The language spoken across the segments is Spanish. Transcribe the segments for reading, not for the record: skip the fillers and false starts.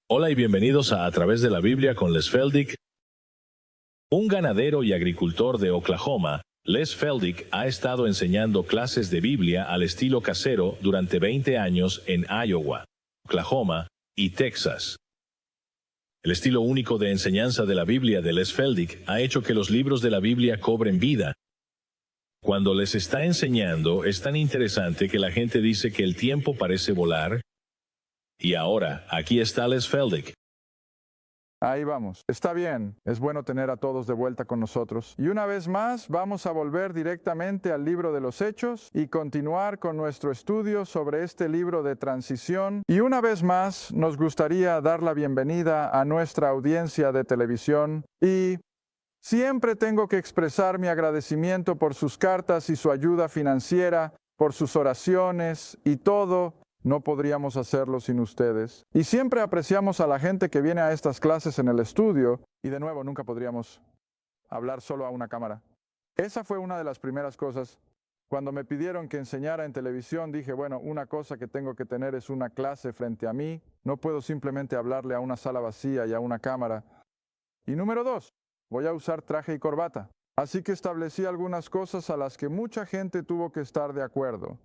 Hola y bienvenidos a Través de la Biblia con Les Feldick. Un ganadero y agricultor de Oklahoma, Les Feldick ha estado enseñando clases de Biblia al estilo casero durante 20 años en Iowa, Oklahoma y Texas. El estilo único de enseñanza de la Biblia de Les Feldick ha hecho que los libros de la Biblia cobren vida. Cuando les está enseñando, es tan interesante que la gente dice que el tiempo parece volar. Y ahora, aquí está Les Feldick. Ahí vamos. Está bien. Es bueno tener a todos de vuelta con nosotros. Y una vez más, vamos a volver directamente al libro de los Hechos y continuar con nuestro estudio sobre este libro de transición. Y una vez más, nos gustaría dar la bienvenida a nuestra audiencia de televisión. Y siempre tengo que expresar mi agradecimiento por sus cartas y su ayuda financiera, por sus oraciones y todo. No podríamos hacerlo sin ustedes. Y siempre apreciamos a la gente que viene a estas clases en el estudio. Y de nuevo, nunca podríamos hablar solo a una cámara. Esa fue una de las primeras cosas. Cuando me pidieron que enseñara en televisión, dije, bueno, una cosa que tengo que tener es una clase frente a mí. No puedo simplemente hablarle a una sala vacía y a una cámara. Y número 2, voy a usar traje y corbata. Así que establecí algunas cosas a las que mucha gente tuvo que estar de acuerdo.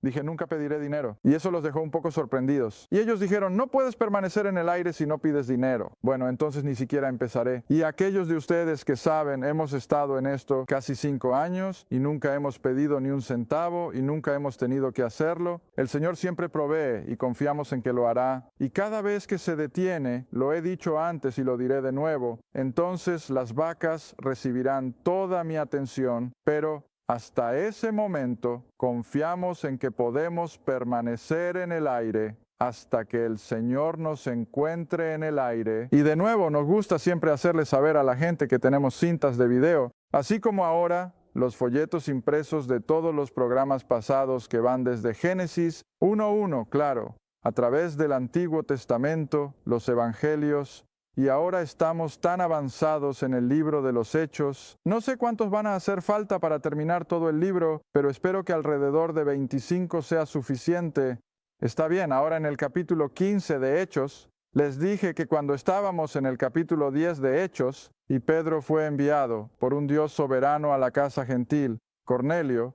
Dije, nunca pediré dinero. Y eso los dejó un poco sorprendidos. Y ellos dijeron, no puedes permanecer en el aire si no pides dinero. Bueno, entonces ni siquiera empezaré. Y aquellos de ustedes que saben, hemos estado en esto casi 5 años y nunca hemos pedido ni un centavo y nunca hemos tenido que hacerlo. El Señor siempre provee y confiamos en que lo hará. Y cada vez que se detiene, lo he dicho antes y lo diré de nuevo, entonces las vacas recibirán toda mi atención, pero hasta ese momento, confiamos en que podemos permanecer en el aire hasta que el Señor nos encuentre en el aire. Y de nuevo, nos gusta siempre hacerle saber a la gente que tenemos cintas de video, así como ahora los folletos impresos de todos los programas pasados que van desde Génesis 1:1, claro, a través del Antiguo Testamento, los Evangelios. Y ahora estamos tan avanzados en el libro de los Hechos. No sé cuántos van a hacer falta para terminar todo el libro, pero espero que alrededor de 25 sea suficiente. Está bien, ahora en el capítulo 15 de Hechos, les dije que cuando estábamos en el capítulo 10 de Hechos, y Pedro fue enviado por un Dios soberano a la casa gentil, Cornelio,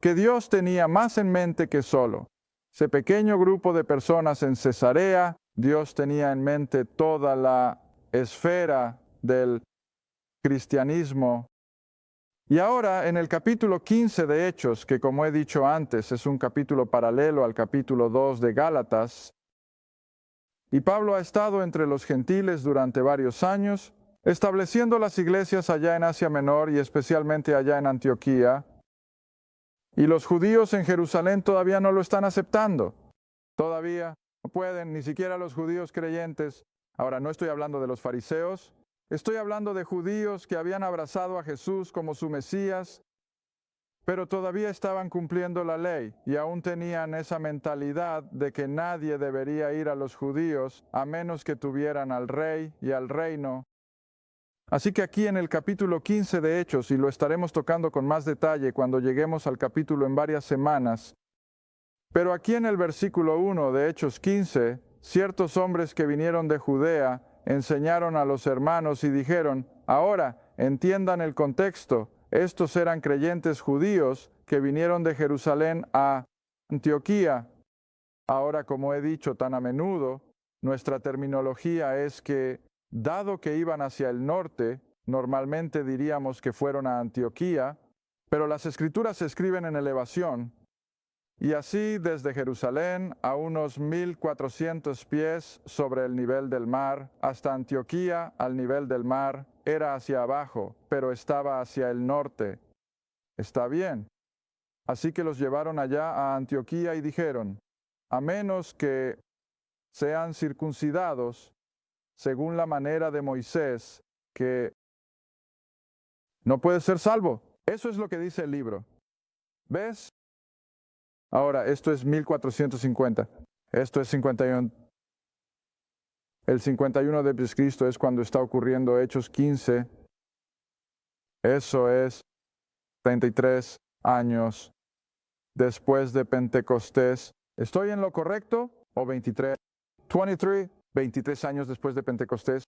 que Dios tenía más en mente que solo ese pequeño grupo de personas en Cesarea. Dios tenía en mente toda la esfera del cristianismo. Y ahora en el capítulo 15 de Hechos, que como he dicho antes es un capítulo paralelo al capítulo 2 de Gálatas, y Pablo ha estado entre los gentiles durante varios años, estableciendo las iglesias allá en Asia Menor y especialmente allá en Antioquía, y los judíos en Jerusalén todavía no lo están aceptando. Todavía no pueden, ni siquiera los judíos creyentes. Ahora, no estoy hablando de los fariseos, estoy hablando de judíos que habían abrazado a Jesús como su Mesías, pero todavía estaban cumpliendo la ley y aún tenían esa mentalidad de que nadie debería ir a los judíos a menos que tuvieran al rey y al reino. Así que aquí en el capítulo 15 de Hechos, y lo estaremos tocando con más detalle cuando lleguemos al capítulo en varias semanas, pero aquí en el versículo 1 de Hechos 15, ciertos hombres que vinieron de Judea enseñaron a los hermanos y dijeron, ahora entiendan el contexto, estos eran creyentes judíos que vinieron de Jerusalén a Antioquía. Ahora, como he dicho tan a menudo, nuestra terminología es que, dado que iban hacia el norte, normalmente diríamos que fueron a Antioquía, pero las escrituras se escriben en elevación. Y así desde Jerusalén a unos 1400 pies sobre el nivel del mar, hasta Antioquía al nivel del mar, era hacia abajo, pero estaba hacia el norte. Está bien. Así que los llevaron allá a Antioquía y dijeron, a menos que sean circuncidados, según la manera de Moisés, que no puede ser salvo. Eso es lo que dice el libro. ¿Ves? Ahora, esto es 1450. Esto es 51. El 51 de Cristo es cuando está ocurriendo Hechos 15. Eso es 33 años después de Pentecostés. ¿Estoy en lo correcto? ¿O 23? 23. 23 años después de Pentecostés.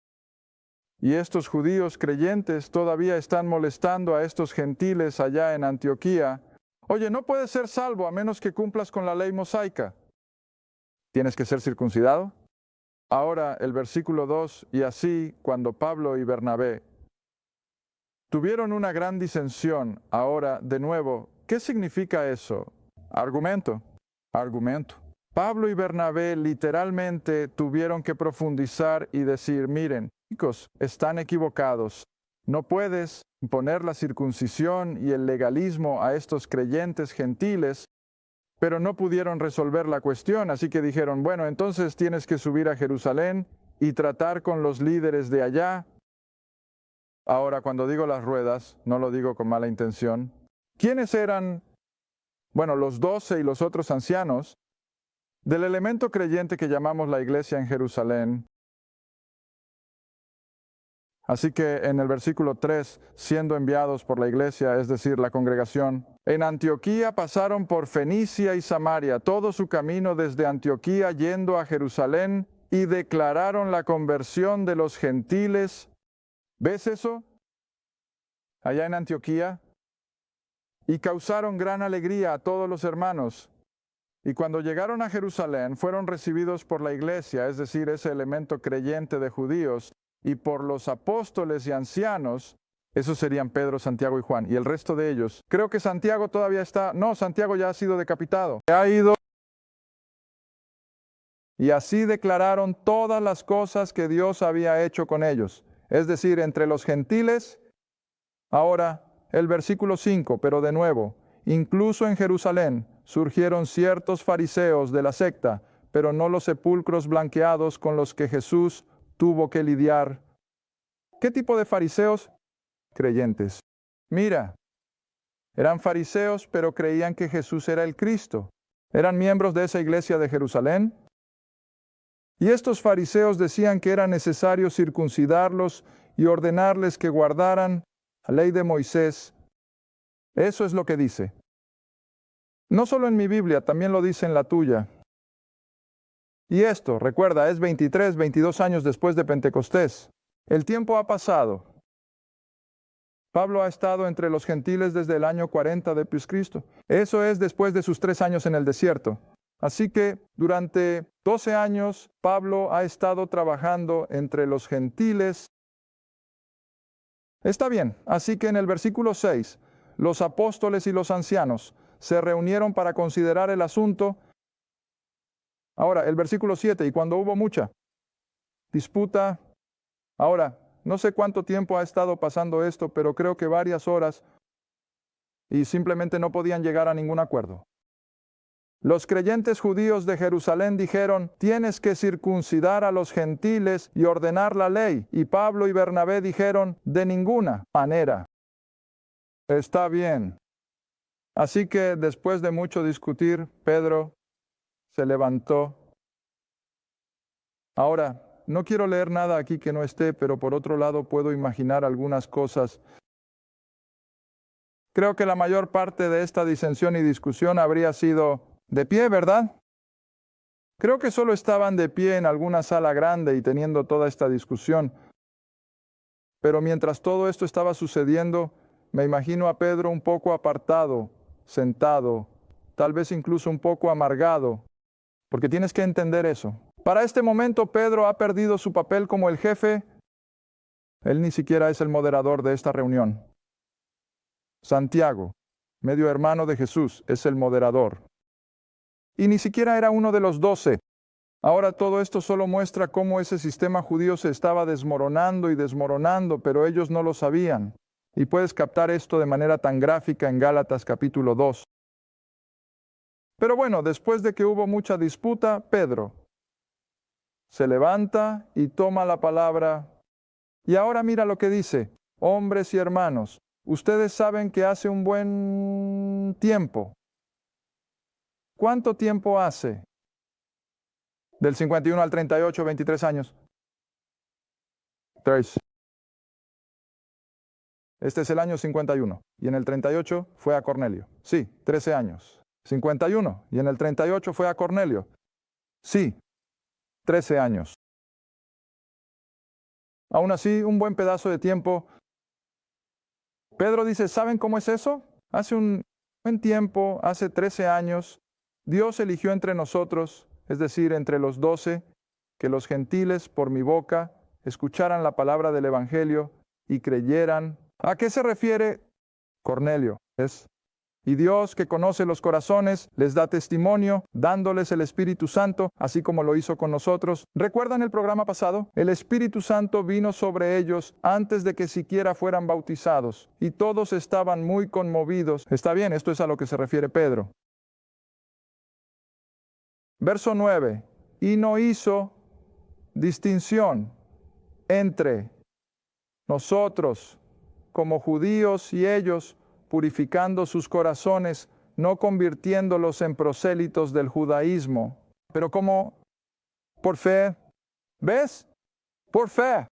Y estos judíos creyentes todavía están molestando a estos gentiles allá en Antioquía. Oye, no puedes ser salvo a menos que cumplas con la ley mosaica. ¿Tienes que ser circuncidado? Ahora el versículo 2, y así cuando Pablo y Bernabé tuvieron una gran disensión. Ahora, de nuevo, ¿qué significa eso? Argumento. Pablo y Bernabé literalmente tuvieron que profundizar y decir, miren, chicos, están equivocados. No puedes imponer la circuncisión y el legalismo a estos creyentes gentiles, pero no pudieron resolver la cuestión, así que dijeron, bueno, entonces tienes que subir a Jerusalén y tratar con los líderes de allá. Ahora, cuando digo las ruedas, no lo digo con mala intención. ¿Quiénes eran? Bueno, los 12 y los otros ancianos del elemento creyente que llamamos la iglesia en Jerusalén. Así que en el versículo 3, siendo enviados por la iglesia, es decir, la congregación, en Antioquía pasaron por Fenicia y Samaria, todo su camino desde Antioquía yendo a Jerusalén, y declararon la conversión de los gentiles. ¿Ves eso? Allá en Antioquía. Y causaron gran alegría a todos los hermanos. Y cuando llegaron a Jerusalén, fueron recibidos por la iglesia, es decir, ese elemento creyente de judíos, y por los apóstoles y ancianos. Esos serían Pedro, Santiago y Juan, y el resto de ellos. Creo que Santiago todavía está. No, Santiago ya ha sido decapitado. Ha ido. Y así declararon todas las cosas que Dios había hecho con ellos. Es decir, entre los gentiles. Ahora, el versículo 5, pero de nuevo, incluso en Jerusalén surgieron ciertos fariseos de la secta, pero no los sepulcros blanqueados con los que Jesús tuvo que lidiar. ¿Qué tipo de fariseos? Creyentes. Mira, eran fariseos, pero creían que Jesús era el Cristo. Eran miembros de esa iglesia de Jerusalén. Y estos fariseos decían que era necesario circuncidarlos y ordenarles que guardaran la ley de Moisés. Eso es lo que dice. No solo en mi Biblia, también lo dice en la tuya. Y esto, recuerda, es 23, 22 años después de Pentecostés. El tiempo ha pasado. Pablo ha estado entre los gentiles desde el año 40 de Cristo. Eso es después de sus 3 años en el desierto. Así que durante 12 años Pablo ha estado trabajando entre los gentiles. Está bien, así que en el versículo 6, los apóstoles y los ancianos se reunieron para considerar el asunto. Ahora, el versículo 7, y cuando hubo mucha disputa. Ahora, no sé cuánto tiempo ha estado pasando esto, pero creo que varias horas, y simplemente no podían llegar a ningún acuerdo. Los creyentes judíos de Jerusalén dijeron, tienes que circuncidar a los gentiles y ordenar la ley. Y Pablo y Bernabé dijeron, de ninguna manera. Está bien. Así que después de mucho discutir, Pedro se levantó. Ahora, no quiero leer nada aquí que no esté, pero por otro lado puedo imaginar algunas cosas. Creo que la mayor parte de esta disensión y discusión habría sido de pie, ¿verdad? Creo que solo estaban de pie en alguna sala grande y teniendo toda esta discusión. Pero mientras todo esto estaba sucediendo, me imagino a Pedro un poco apartado, sentado, tal vez incluso un poco amargado, porque tienes que entender eso. Para este momento Pedro ha perdido su papel como el jefe. Él ni siquiera es el moderador de esta reunión. Santiago, medio hermano de Jesús, es el moderador. Y ni siquiera era uno de los 12. Ahora todo esto solo muestra cómo ese sistema judío se estaba desmoronando y desmoronando, pero ellos no lo sabían. Y puedes captar esto de manera tan gráfica en Gálatas capítulo 2. Pero bueno, después de que hubo mucha disputa, Pedro se levanta y toma la palabra. Y ahora mira lo que dice: hombres y hermanos, ustedes saben que hace un buen tiempo. ¿Cuánto tiempo hace? Del 51 al 38, 23 años. 3. Este es el año 51. Y en el 38 fue a Cornelio. Sí, 13 años. 51. Y en el 38 fue a Cornelio. Sí, 13 años. Aún así, un buen pedazo de tiempo. Pedro dice, ¿saben cómo es eso? Hace un buen tiempo, hace 13 años, Dios eligió entre nosotros, es decir, entre los 12, que los gentiles por mi boca escucharan la palabra del Evangelio y creyeran. ¿A qué se refiere Cornelio? Y Dios, que conoce los corazones, les da testimonio, dándoles el Espíritu Santo, así como lo hizo con nosotros. ¿Recuerdan el programa pasado? El Espíritu Santo vino sobre ellos antes de que siquiera fueran bautizados, y todos estaban muy conmovidos. Está bien, esto es a lo que se refiere Pedro. Verso 9. Y no hizo distinción entre nosotros como judíos y ellos, purificando sus corazones, no convirtiéndolos en prosélitos del judaísmo. Pero como por fe, ¿ves? Por fe.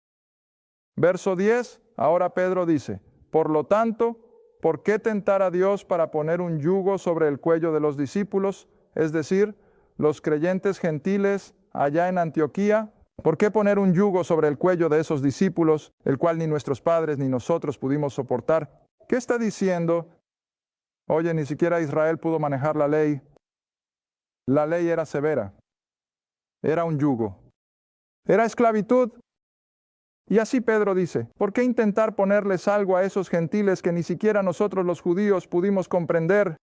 Verso 10, ahora Pedro dice, por lo tanto, ¿por qué tentar a Dios para poner un yugo sobre el cuello de los discípulos? Es decir, los creyentes gentiles allá en Antioquía. ¿Por qué poner un yugo sobre el cuello de esos discípulos, el cual ni nuestros padres ni nosotros pudimos soportar? ¿Qué está diciendo? Oye, ni siquiera Israel pudo manejar la ley. La ley era severa. Era un yugo. Era esclavitud. Y así Pedro dice, ¿por qué intentar ponerles algo a esos gentiles que ni siquiera nosotros los judíos pudimos comprender?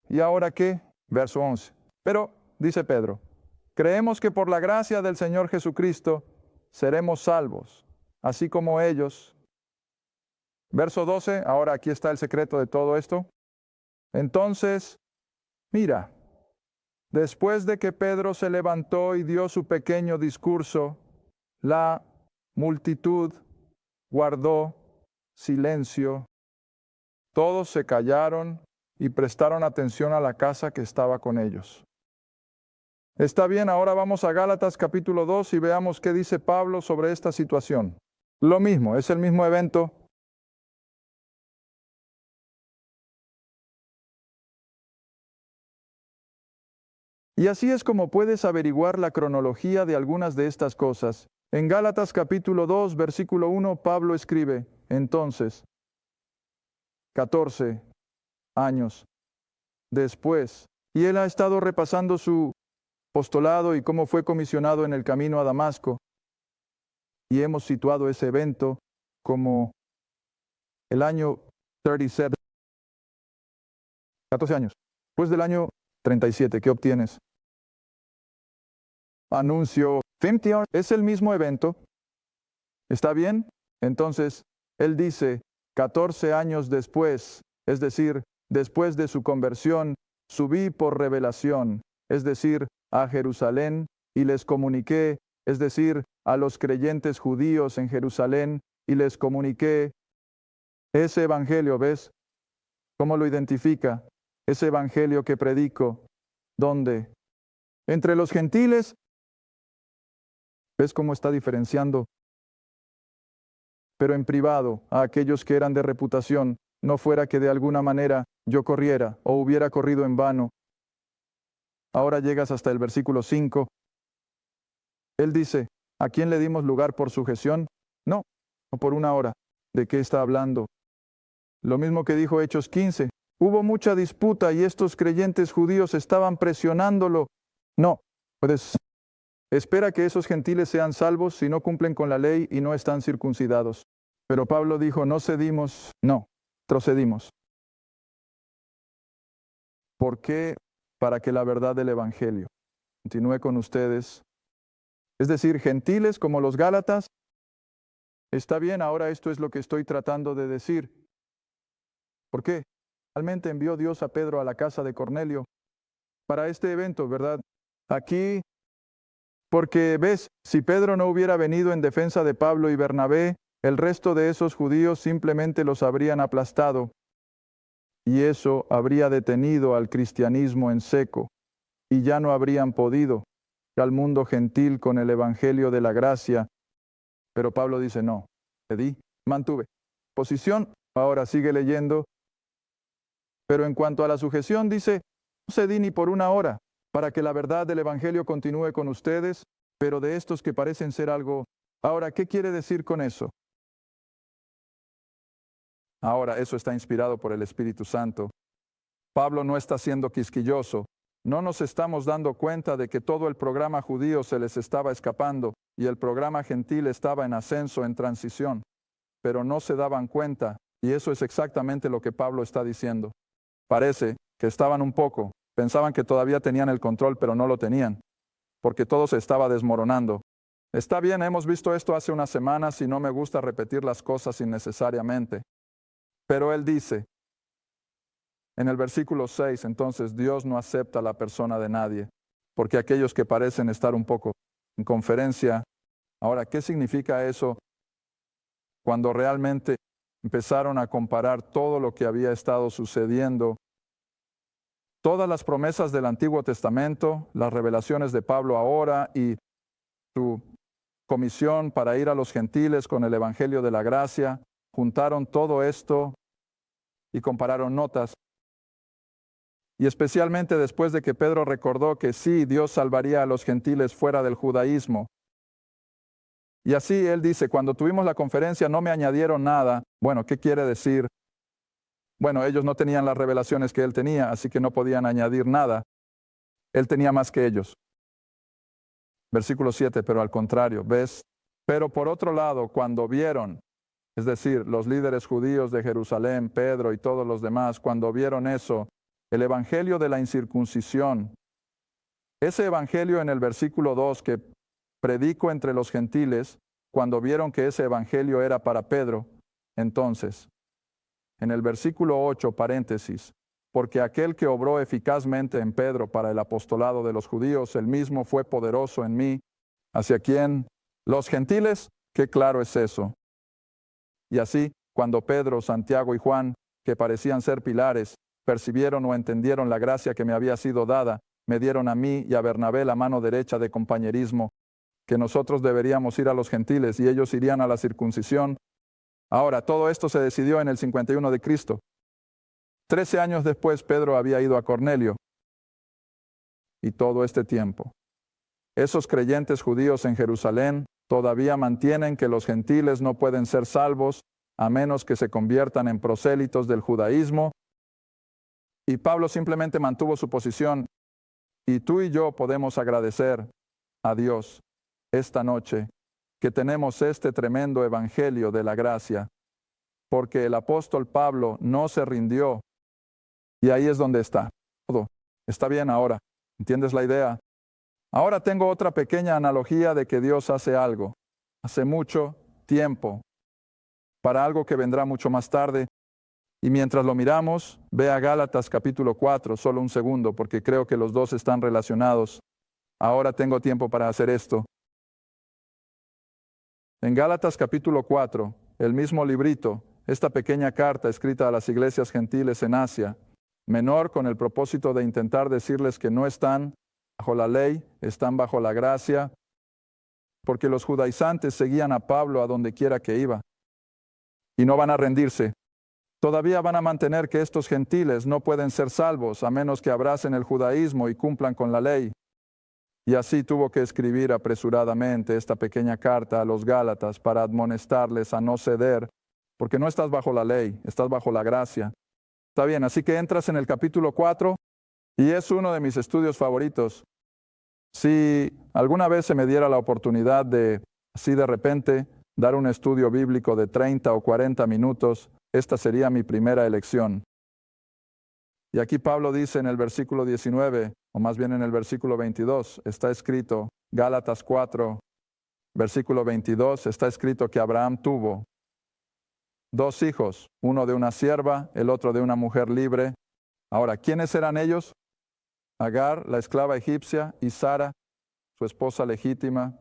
¿Y ahora qué? Verso 11. Pero, dice Pedro, creemos que por la gracia del Señor Jesucristo seremos salvos, así como ellos. Verso 12, ahora aquí está el secreto de todo esto. Entonces, mira, después de que Pedro se levantó y dio su pequeño discurso, la multitud guardó silencio. Todos se callaron y prestaron atención a la casa que estaba con ellos. Está bien, ahora vamos a Gálatas capítulo 2 y veamos qué dice Pablo sobre esta situación. Lo mismo, es el mismo evento. Y así es como puedes averiguar la cronología de algunas de estas cosas. En Gálatas capítulo 2, versículo 1, Pablo escribe, entonces, 14 años después, y él ha estado repasando su apostolado y cómo fue comisionado en el camino a Damasco, y hemos situado ese evento como el año 37, 14 años. Después del año 37, ¿qué obtienes? Anuncio 50, es el mismo evento. ¿Está bien? Entonces, él dice, 14 años después, es decir, después de su conversión, subí por revelación, es decir, a Jerusalén, y les comuniqué, es decir, a los creyentes judíos en Jerusalén, y les comuniqué ese evangelio, ¿ves? ¿Cómo lo identifica? Ese evangelio que predico. ¿Dónde? Entre los gentiles. ¿Ves cómo está diferenciando? Pero en privado, a aquellos que eran de reputación, no fuera que de alguna manera yo corriera o hubiera corrido en vano. Ahora llegas hasta el versículo 5. Él dice, ¿a quién le dimos lugar por sujeción? No, o por una hora. ¿De qué está hablando? Lo mismo que dijo Hechos 15. Hubo mucha disputa y estos creyentes judíos estaban presionándolo. No, puedes. Espera que esos gentiles sean salvos si no cumplen con la ley y no están circuncidados. Pero Pablo dijo, no cedimos, no, procedimos. ¿Por qué? Para que la verdad del Evangelio continúe con ustedes. Es decir, gentiles como los Gálatas. Está bien, ahora esto es lo que estoy tratando de decir. ¿Por qué? Realmente envió Dios a Pedro a la casa de Cornelio para este evento, ¿verdad? Aquí, porque ves, si Pedro no hubiera venido en defensa de Pablo y Bernabé, el resto de esos judíos simplemente los habrían aplastado, y eso habría detenido al cristianismo en seco, y ya no habrían podido ir al mundo gentil con el evangelio de la gracia. Pero Pablo dice, no, cedí, mantuve posición, ahora sigue leyendo. Pero en cuanto a la sujeción, dice, no cedí ni por una hora, para que la verdad del evangelio continúe con ustedes. pero de estos que parecen ser algo. Ahora, ¿qué quiere decir con eso? Ahora, eso está inspirado por el Espíritu Santo. Pablo no está siendo quisquilloso. No nos estamos dando cuenta de que todo el programa judío se les estaba escapando y el programa gentil estaba en ascenso, en transición. Pero no se daban cuenta, y eso es exactamente lo que Pablo está diciendo. Parece que estaban un poco, pensaban que todavía tenían el control, pero no lo tenían, porque todo se estaba desmoronando. Está bien, hemos visto esto hace unas semanas y no me gusta repetir las cosas innecesariamente. Pero él dice, en el versículo 6, entonces Dios no acepta la persona de nadie, porque aquellos que parecen estar un poco en conferencia. Ahora, ¿qué significa eso? Cuando realmente empezaron a comparar todo lo que había estado sucediendo, todas las promesas del Antiguo Testamento, las revelaciones de Pablo ahora y su comisión para ir a los gentiles con el Evangelio de la Gracia, juntaron todo esto y compararon notas. Y especialmente después de que Pedro recordó que sí, Dios salvaría a los gentiles fuera del judaísmo. Y así él dice, cuando tuvimos la conferencia no me añadieron nada. Bueno, ¿qué quiere decir? Bueno, ellos no tenían las revelaciones que él tenía, así que no podían añadir nada. Él tenía más que ellos. Versículo 7, pero al contrario, ¿ves? Pero por otro lado, cuando vieron, es decir, los líderes judíos de Jerusalén, Pedro y todos los demás, cuando vieron eso, el evangelio de la incircuncisión, ese evangelio en el versículo 2 que predico entre los gentiles, cuando vieron que ese evangelio era para Pedro, entonces, en el versículo 8, paréntesis, porque aquel que obró eficazmente en Pedro para el apostolado de los judíos, el mismo fue poderoso en mí, ¿hacia quién? Los gentiles, qué claro es eso. Y así, cuando Pedro, Santiago y Juan, que parecían ser pilares, percibieron o entendieron la gracia que me había sido dada, me dieron a mí y a Bernabé la mano derecha de compañerismo, que nosotros deberíamos ir a los gentiles y ellos irían a la circuncisión. Ahora, todo esto se decidió en el 51 de Cristo. 13 años después, Pedro había ido a Cornelio. Y todo este tiempo, esos creyentes judíos en Jerusalén todavía mantienen que los gentiles no pueden ser salvos a menos que se conviertan en prosélitos del judaísmo. Y Pablo simplemente mantuvo su posición. Y tú y yo podemos agradecer a Dios esta noche que tenemos este tremendo evangelio de la gracia, porque el apóstol Pablo no se rindió. Y ahí es donde está. Todo está bien ahora. ¿Entiendes la idea? Ahora tengo otra pequeña analogía de que Dios hace algo, hace mucho tiempo, para algo que vendrá mucho más tarde. Y mientras lo miramos, ve a Gálatas capítulo 4, solo un segundo, porque creo que los dos están relacionados. Ahora tengo tiempo para hacer esto. En Gálatas capítulo 4, el mismo librito, esta pequeña carta escrita a las iglesias gentiles en Asia, menor con el propósito de intentar decirles que no están bajo la ley, están bajo la gracia, porque los judaizantes seguían a Pablo a donde quiera que iba. Y no van a rendirse. Todavía van a mantener que estos gentiles no pueden ser salvos a menos que abracen el judaísmo y cumplan con la ley. Y así tuvo que escribir apresuradamente esta pequeña carta a los Gálatas para admonestarles a no ceder, porque no estás bajo la ley, estás bajo la gracia. Está bien, así que entras en el capítulo 4 y es uno de mis estudios favoritos. Si alguna vez se me diera la oportunidad de, así de repente, dar un estudio bíblico de 30 o 40 minutos, esta sería mi primera elección. Y aquí Pablo dice en el versículo 19, o más bien en el versículo 22, está escrito, Gálatas 4, versículo 22, está escrito que Abraham tuvo 2 hijos, uno de una sierva, el otro de una mujer libre. Ahora, ¿quiénes eran ellos? Agar, la esclava egipcia, y Sara, su esposa legítima.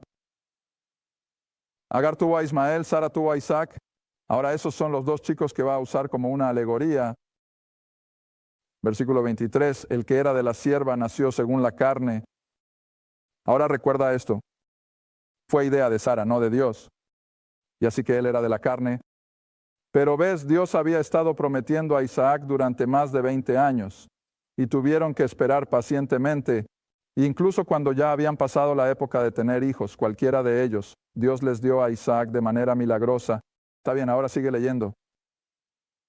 Agar tuvo a Ismael, Sara tuvo a Isaac. Ahora esos son los 2 chicos que va a usar como una alegoría. Versículo 23, el que era de la sierva nació según la carne. Ahora recuerda esto. Fue idea de Sara, no de Dios. Y así que él era de la carne. Pero ves, Dios había estado prometiendo a Isaac durante más de 20 años. Y tuvieron que esperar pacientemente Incluso cuando ya habían pasado la época de tener hijos, cualquiera de ellos, Dios les dio a Isaac de manera milagrosa. Está bien, ahora sigue leyendo.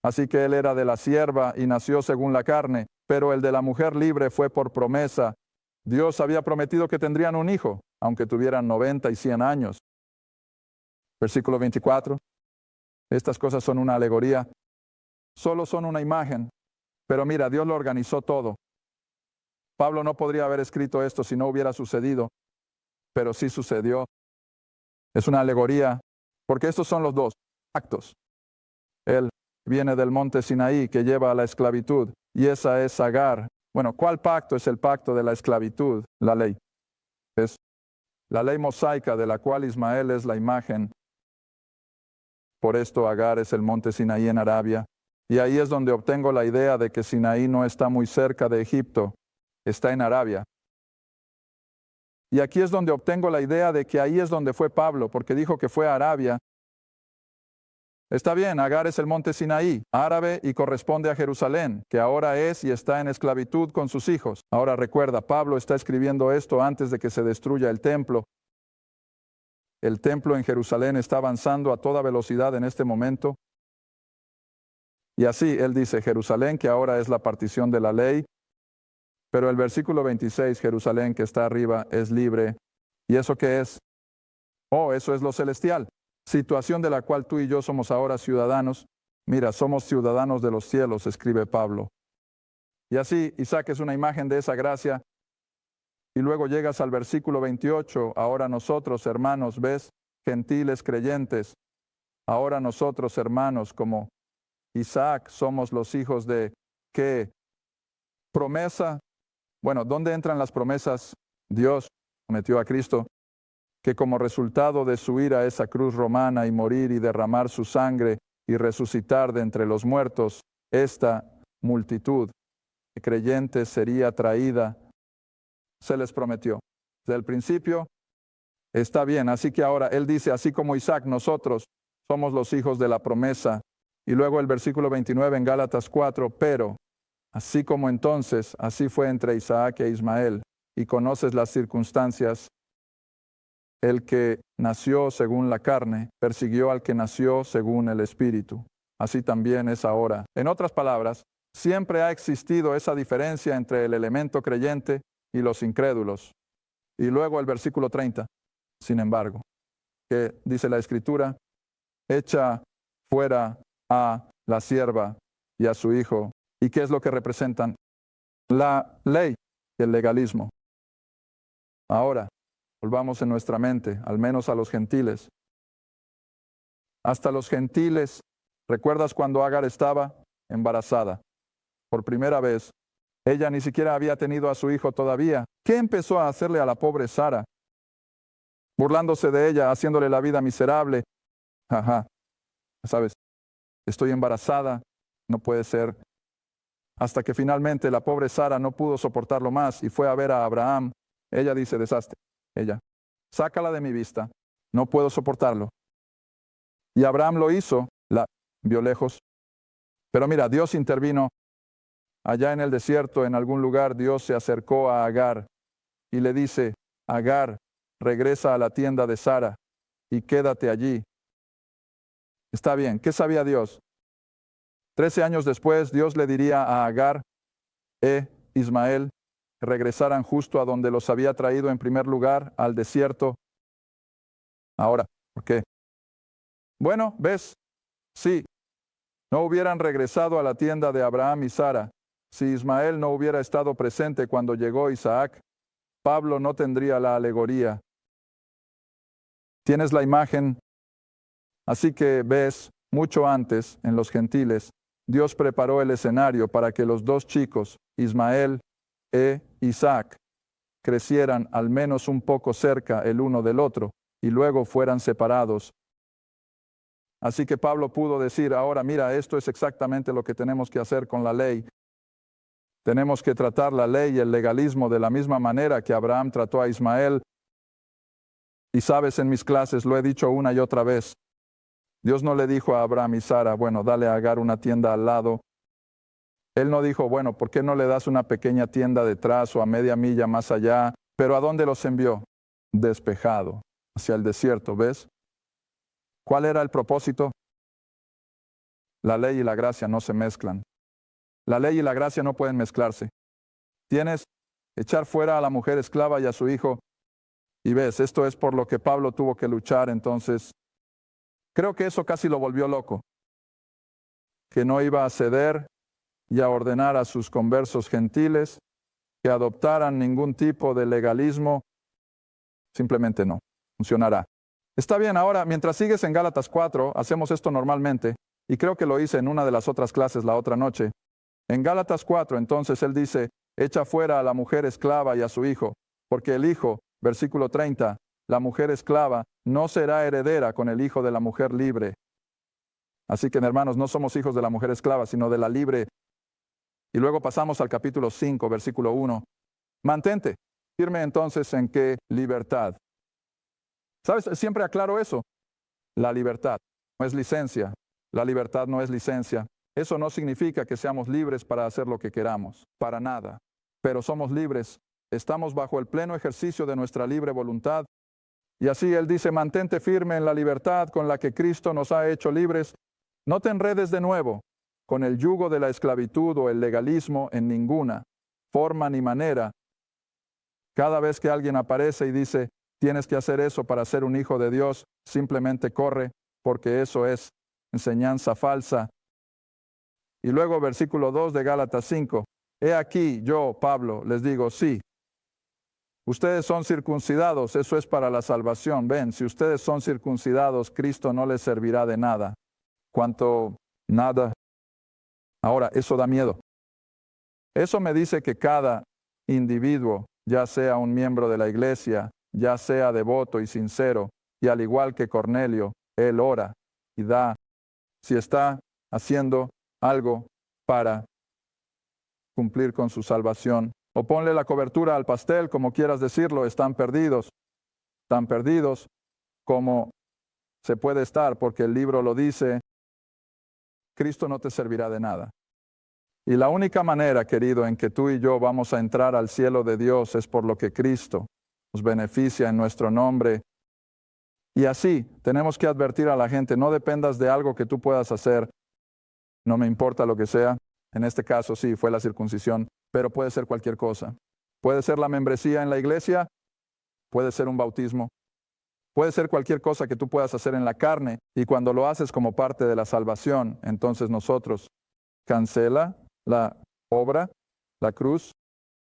Así que él era de la sierva y nació según la carne, pero el de la mujer libre fue por promesa. Dios había prometido que tendrían un hijo, aunque tuvieran 90 y 100 años. Versículo 24. Estas cosas son una alegoría, solo son una imagen. Pero mira, Dios lo organizó todo. Pablo no podría haber escrito esto si no hubiera sucedido, pero sí sucedió. Es una alegoría, porque estos son los dos actos. Él viene del monte Sinaí que lleva a la esclavitud, y esa es Agar. Bueno, ¿cuál pacto es el pacto de la esclavitud? La ley. Es la ley mosaica de la cual Ismael es la imagen. Por esto Agar es el monte Sinaí en Arabia. Y ahí es donde obtengo la idea de que Sinaí no está muy cerca de Egipto, está en Arabia. Y aquí es donde obtengo la idea de que ahí es donde fue Pablo, porque dijo que fue a Arabia. Está bien, Agar es el monte Sinaí, árabe, y corresponde a Jerusalén, que ahora es y está en esclavitud con sus hijos. Ahora recuerda, Pablo está escribiendo esto antes de que se destruya el templo. El templo en Jerusalén está avanzando a toda velocidad en este momento. Y así él dice, Jerusalén, que ahora es la partición de la ley, pero el versículo 26, Jerusalén que está arriba es libre. ¿Y eso qué es? Oh, eso es lo celestial. Situación de la cual tú y yo somos ahora ciudadanos. Mira, somos ciudadanos de los cielos, escribe Pablo. Y así Isaac es una imagen de esa gracia. Y luego llegas al versículo 28, ahora nosotros, hermanos, ¿ves? Gentiles creyentes. Ahora nosotros, hermanos, como Isaac, somos los hijos de ¿qué? Promesa. Bueno, ¿dónde entran las promesas? Dios prometió a Cristo que como resultado de subir a esa cruz romana y morir y derramar su sangre y resucitar de entre los muertos, esta multitud de creyentes sería traída. Se les prometió. Desde el principio, está bien. Así que ahora él dice, así como Isaac, nosotros somos los hijos de la promesa. Y luego el versículo 29 en Gálatas 4, pero así como entonces, así fue entre Isaac e Ismael. Y conoces las circunstancias. El que nació según la carne persiguió al que nació según el Espíritu. Así también es ahora. En otras palabras, siempre ha existido esa diferencia entre el elemento creyente y los incrédulos. Y luego el versículo 30, sin embargo, que dice la Escritura, echa fuera a la sierva y a su hijo. ¿Y qué es lo que representan? La ley y el legalismo. Ahora, volvamos en nuestra mente, al menos a los gentiles. Hasta los gentiles, ¿recuerdas cuando Agar estaba embarazada? Por primera vez, ella ni siquiera había tenido a su hijo todavía. ¿Qué empezó a hacerle a la pobre Sara? Burlándose de ella, haciéndole la vida miserable. Ajá, ¿sabes? Estoy embarazada, no puede ser. Hasta que finalmente la pobre Sara no pudo soportarlo más y fue a ver a Abraham. Ella dice, desastre. Ella, sácala de mi vista, no puedo soportarlo. Y Abraham lo hizo, la vio lejos. Pero mira, Dios intervino. Allá en el desierto, en algún lugar, Dios se acercó a Agar y le dice, Agar, regresa a la tienda de Sara y quédate allí. Está bien, ¿qué sabía Dios? 13 años después, Dios le diría a Agar, Ismael, que regresaran justo a donde los había traído en primer lugar, al desierto. Ahora, ¿por qué? Bueno, ¿ves? Sí, no hubieran regresado a la tienda de Abraham y Sara. Si Ismael no hubiera estado presente cuando llegó Isaac, Pablo no tendría la alegoría. ¿Tienes la imagen? Así que ves, mucho antes, en los gentiles, Dios preparó el escenario para que los dos chicos, Ismael e Isaac, crecieran al menos un poco cerca el uno del otro y luego fueran separados. Así que Pablo pudo decir, ahora mira, esto es exactamente lo que tenemos que hacer con la ley. Tenemos que tratar la ley y el legalismo de la misma manera que Abraham trató a Ismael. Y sabes, en mis clases lo he dicho una y otra vez. Dios no le dijo a Abraham y Sara, bueno, dale a Agar una tienda al lado Él no dijo, bueno, ¿por qué no le das una pequeña tienda detrás o a media milla más allá? Pero ¿a dónde los envió? Despejado, hacia el desierto, ¿ves? ¿Cuál era el propósito? La ley y la gracia no se mezclan. La ley y la gracia no pueden mezclarse. Tienes que echar fuera a la mujer esclava y a su hijo. Y ves, esto es por lo que Pablo tuvo que luchar, entonces. Creo que eso casi lo volvió loco. Que no iba a ceder y a ordenar a sus conversos gentiles que adoptaran ningún tipo de legalismo. Simplemente no. Funcionará. Está bien, ahora, mientras sigues en Gálatas 4, hacemos esto normalmente, y creo que lo hice en una de las otras clases la otra noche. En Gálatas 4, entonces él dice, echa fuera a la mujer esclava y a su hijo, porque el hijo, versículo 30, la mujer esclava no será heredera con el hijo de la mujer libre. Así que, hermanos, no somos hijos de la mujer esclava, sino de la libre. Y luego pasamos al capítulo 5, versículo 1. Mantente firme entonces en qué libertad. ¿Sabes? Siempre aclaro eso. La libertad no es licencia. La libertad no es licencia. Eso no significa que seamos libres para hacer lo que queramos, para nada. Pero somos libres. Estamos bajo el pleno ejercicio de nuestra libre voluntad. Y así él dice, mantente firme en la libertad con la que Cristo nos ha hecho libres. No te enredes de nuevo con el yugo de la esclavitud o el legalismo en ninguna forma ni manera. Cada vez que alguien aparece y dice, tienes que hacer eso para ser un hijo de Dios, simplemente corre, porque eso es enseñanza falsa. Y luego versículo 2 de Gálatas 5, he aquí yo, Pablo, les digo, sí, ustedes son circuncidados, eso es para la salvación. Ven, si ustedes son circuncidados, Cristo no les servirá de nada. ¿Cuánto? Nada. Ahora, eso da miedo. Eso me dice que cada individuo, ya sea un miembro de la iglesia, ya sea devoto y sincero, y al igual que Cornelio, él ora y da, si está haciendo algo para cumplir con su salvación. O ponle la cobertura al pastel, como quieras decirlo, están perdidos como se puede estar, porque el libro lo dice, Cristo no te servirá de nada. Y la única manera, querido, en que tú y yo vamos a entrar al cielo de Dios es por lo que Cristo nos beneficia en nuestro nombre. Y así tenemos que advertir a la gente, no dependas de algo que tú puedas hacer, no me importa lo que sea. En este caso sí, fue la circuncisión, pero puede ser cualquier cosa. Puede ser la membresía en la iglesia, puede ser un bautismo, puede ser cualquier cosa que tú puedas hacer en la carne, y cuando lo haces como parte de la salvación, entonces nosotros cancela la obra, la cruz,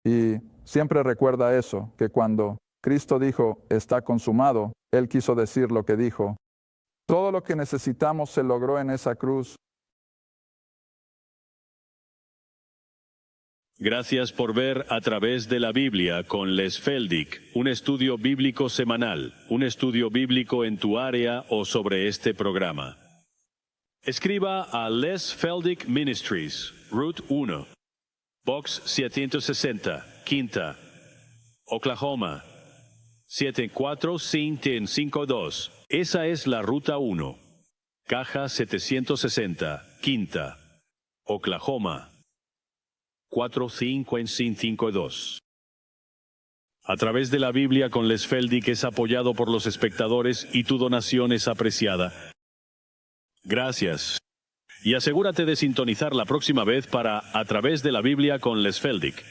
y siempre recuerda eso, que cuando Cristo dijo, está consumado, Él quiso decir lo que dijo. Todo lo que necesitamos se logró en esa cruz. Gracias por ver A través de la Biblia con Les Feldick, un estudio bíblico semanal, un estudio bíblico en tu área o sobre este programa. Escriba a Les Feldick Ministries, Route 1, Box 760, Quinta, Oklahoma, 74552. Esa es la Ruta 1. Caja 760, Quinta, Oklahoma, 45552. A través de la Biblia con Les Feldick es apoyado por los espectadores y tu donación es apreciada. Gracias. Y asegúrate de sintonizar la próxima vez para A través de la Biblia con Les Feldick.